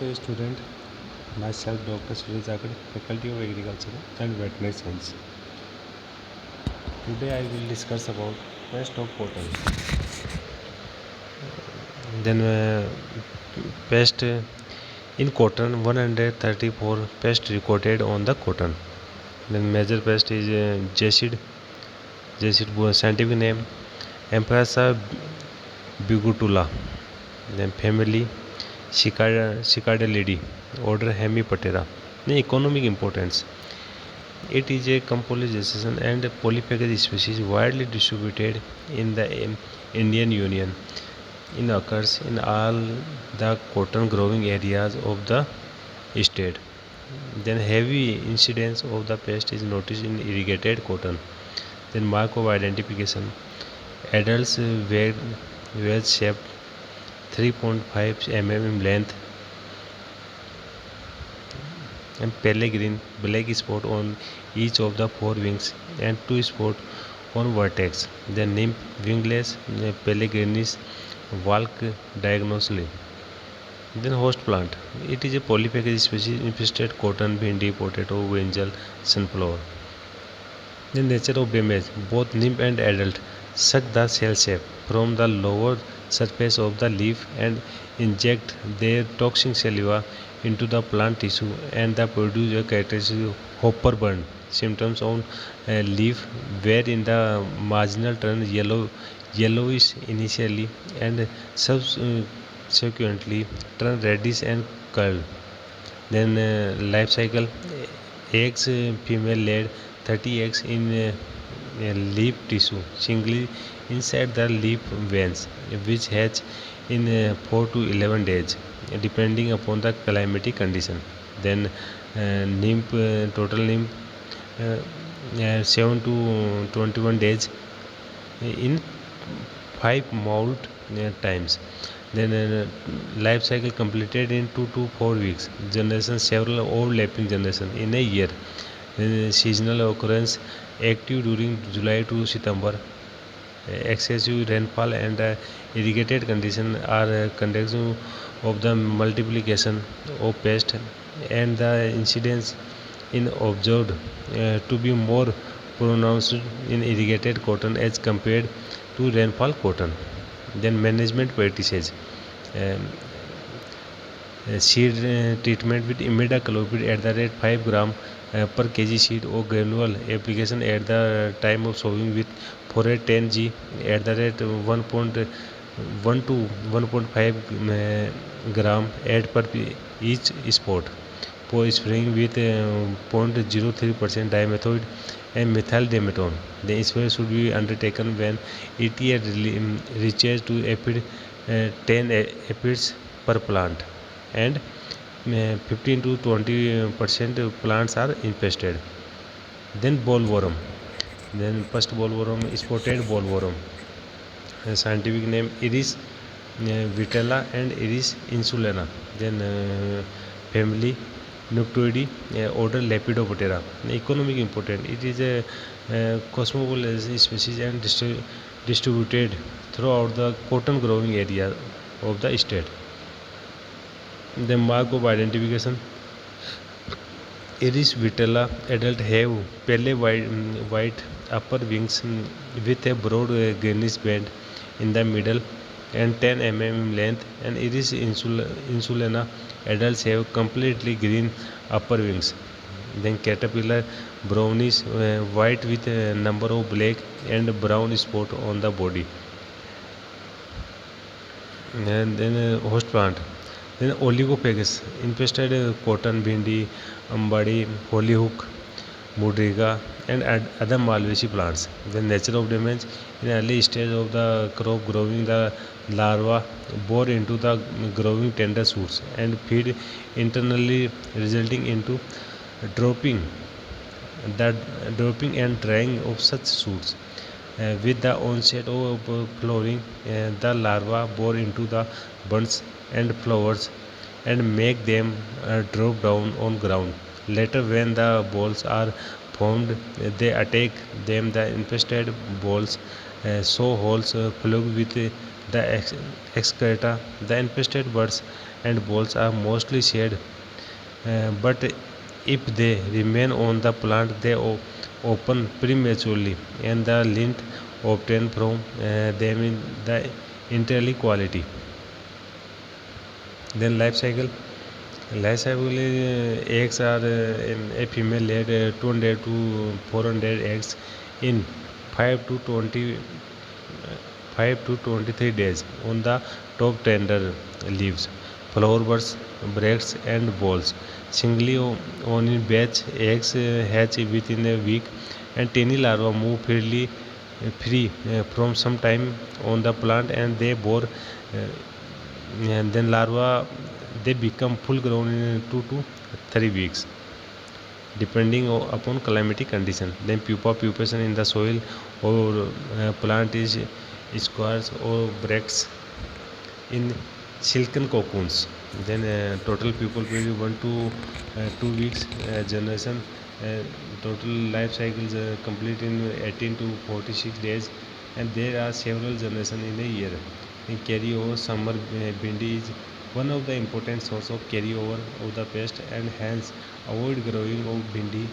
Namaste student, myself Dr. Suraj Agad, Faculty of Agriculture and Veterinary Science. Today I will discuss about pest of cotton. Pest in cotton, 134 pests recorded on the cotton. Then major pest is Jacid scientific name Empressa bigotula. Then family Cicadelidae, order Hemiptera. The economic importance. It is a composition and polyphagous species widely distributed in the Indian Union. It occurs in all the cotton growing areas of the state. Then heavy incidence of the pest is noticed in irrigated cotton. Then mark of identification. Adults wedge shape 3.5 mm in length and pale green black spot on each of the four wings and two spots on vertex. The nymph wingless pale greenish walk diagonally. Then host plant. It is a polyphagous species infested cotton, bhindi, potato, brinjal, sunflower. The nature of damage. Both nymph and adult suck the cell shape from the lower surface of the leaf and inject their toxic saliva into the plant tissue and they produce a characteristic hopper burn symptoms on leaf wherein the marginal turn yellowish initially and subsequently turn reddish and curl. Then life cycle eggs female laid 30 eggs in leaf tissue singly inside the leaf veins which hatch in 4 to 11 days depending upon the climatic condition. Then nymph total nymph 7 to 21 days in 5 molt times. Then life cycle completed in 2 to 4 weeks. Generation several overlapping generation in a year. Seasonal occurrence active during July to September. Excessive rainfall and irrigated conditions are conducive of the multiplication of pest and the incidence in observed to be more pronounced in irrigated cotton as compared to rainfall cotton. Then management practices. Seed treatment with imidacloprid at the rate 5 gram per kg seed or granular application at the time of sowing with 410 g at the rate 1.1 to 1.5 gram add per each spot for spraying with 0.03% dimethoid and methyl dimetone. The spray should be undertaken when ETA reaches to 10 aphids per plant and 15 to 20% plants are infested. Then bollworm. Then first bollworm is spotted bollworm. Scientific name Iris vitella and Iris insulana. Then family Noctuidae, order Lepidoptera. Economic important. It is a cosmopolitan species and distributed throughout the cotton growing area of the state. The mark of identification. Iris vitella adult have pale white upper wings with a broad greenish band in the middle and 10 mm in length, and Iris insulana adults have completely green upper wings. Then caterpillar brownish white with a number of black and brown spots on the body. And then host plant. Then oligophagus infested cotton, bhindi, ambadi, hollyhock, mudriga, and other malvaceous plants. The nature of damage in early stage of the crop growing, the larva bore into the growing tender shoots and feed internally, resulting into dropping, the dropping and drying of such shoots. With the onset of flowering, the larva bore into the buds and flowers and make them drop down on ground. Later, when the balls are formed, they attack them. The infested balls sow holes plugged with the excreta. The infested birds and voles are mostly shed, but if they remain on the plant, they open prematurely, and the lint obtained from them in the entirely quality. Then life cycle. Life cycle eggs are in a female laid 200 to 400 eggs in 5 to 20 5 to 23 days on the top tender leaves. Flower buds, bracts and balls. Singly on in batch, eggs hatch within a week and tiny larvae move freely free from some time on the plant and they bore and then larvae they become full grown in 2 to 3 weeks depending upon climatic condition. Then pupation in the soil or plant is squares or bracts in silken cocoons. Then total pupal period 1 to 2 weeks generation. Uh, Total life cycles complete in 18 to 46 days, and there are several generations in a year. In carryover, summer bindi is one of the important source of carryover of the pest, and hence avoid growing of bindi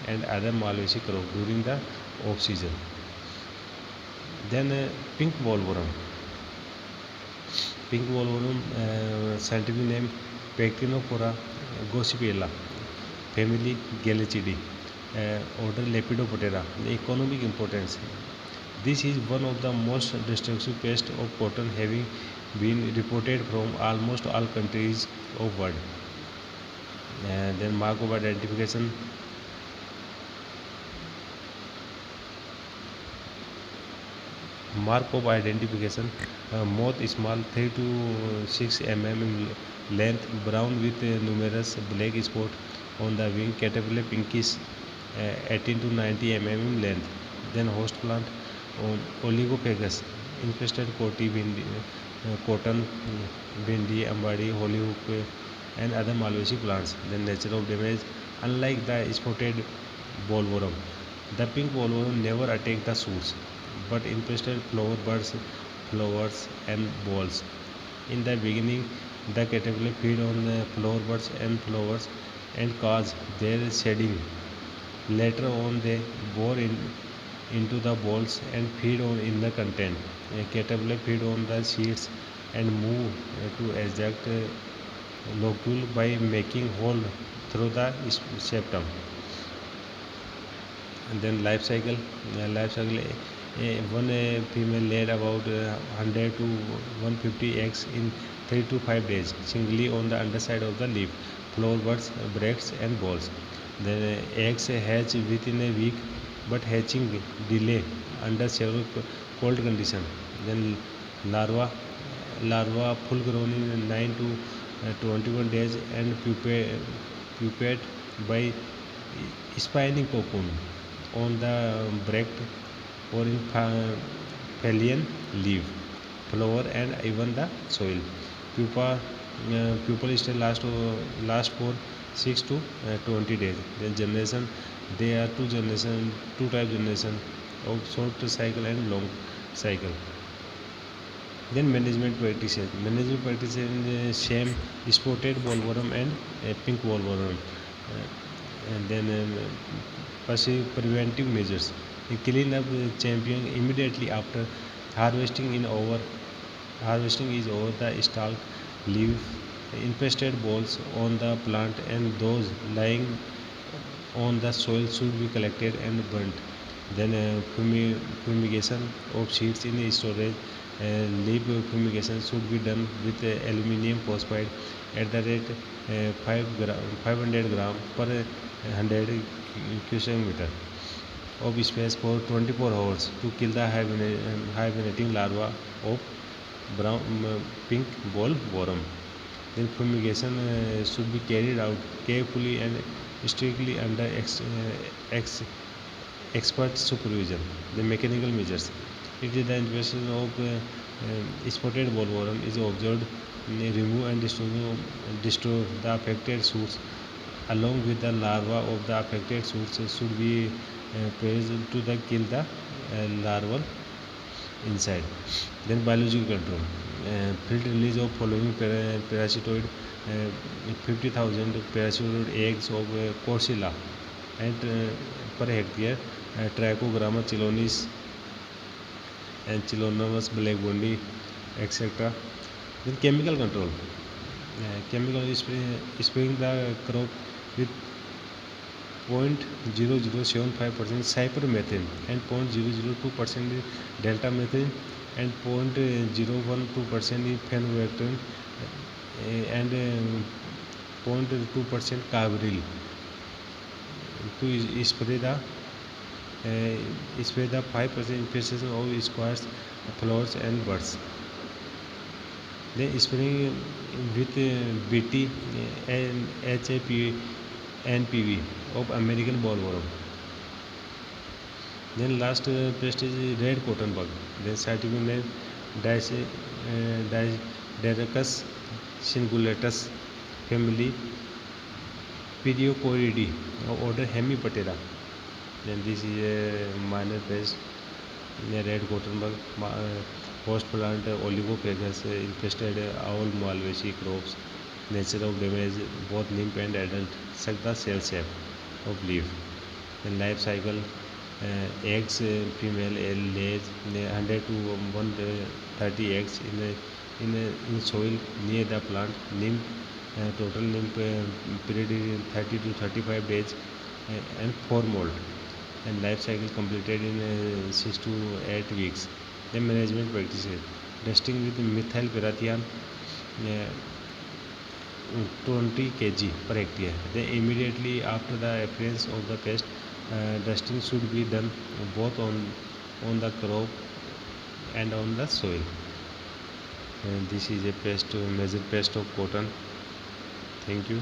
and other malvaceous crop during the off season. Then pink bollworm. Pink bollworm, scientific name Pectinophora gossipella, family Galachidae, order Lepidoptera. The economic importance. This is one of the most destructive pests of cotton, having been reported from almost all countries of world. Then mark of identification. Mark of identification: moth small 3 to 6 mm in length, brown with numerous black spots on the wing. Caterpillar pinkish 18 to 90 mm in length. Then host plant Oligophagus infested cotton, bindi, ambadi, hollyhock and other malvaceous plants. Then nature of damage: unlike the spotted bollworm, the pink bollworm never attacked the shoots but infested flower buds, flowers and balls. In the beginning, the caterpillar feed on the flower buds and flowers and cause their shedding. Later on, they into the balls and feed on in the content. A caterpillar feed on the seeds and move to eject locule by making hole through the septum. And then life cycle one female laid about 100 to 150 eggs in 3 to 5 days singly on the underside of the leaf. Flower buds, bracts and balls. The eggs hatch within a week but hatching delay under several cold conditions. Then larva larva full grown in 9 to 21 days and pupate by spinning cocoon on the bract or in phalian leaf, flower and even the soil. Pupal still last for 6 to 20 days. Then generation, there are two type generation of short cycle and long cycle. Then management practices in same spotted bollworm and pink bollworm. And then preventive measures. Clean up champion immediately after harvesting in over harvesting is over the stalk, leave infested balls on the plant and those lying on the soil should be collected and burnt. Then fumigation of seeds in storage. Leaf fumigation should be done with aluminium phosphide at the rate 500 gram per 100 cubic meter of space for 24 hours to kill the hibernating larva of brown pink boll worm. Then fumigation should be carried out carefully and strictly under expert supervision. The mechanical measures: it is the invasion of spotted bollworm is observed, remove and destroy the affected shoots along with the larva of the affected shoots should be placed to the kill the larval inside. Then biological control. Field release of following parasitoid, 50,000 parasitoid eggs of Corsilla and per hectare, Trichogramma chilonis and Chilonomus blackbondi, etc. Then chemical control. Chemical spraying the crop with 0.0075% cypermethane and 0.002% delta methane and 0.012% phenolphthalein and 0.2% carbaryl to spray the 5% infestation of squash, flowers and birds. Then spraying with BT and HAP NPV of American bollworm. Then last pest is red cotton bug. Then scientific name Didacus cingulatus family Pediocoidae of order Hemiptera. Then this is a minor pest. Red cotton bug, host plant Oligopegus infested owl malvaceae crops. Nature of damage both nymph and adult suck the cell shape of leaf. Then life cycle, eggs, female lays 100 to 130 eggs in soil near the plant. Nymph, total nymph period is 30 to 35 days and 4 molt. And life cycle completed in 6 to 8 weeks. Then management practices, dusting with methyl parathion, 20 kg per hectare. Then immediately after the appearance of the pest, dusting should be done both on the crop and on the soil. And this is a major pest of cotton. Thank you.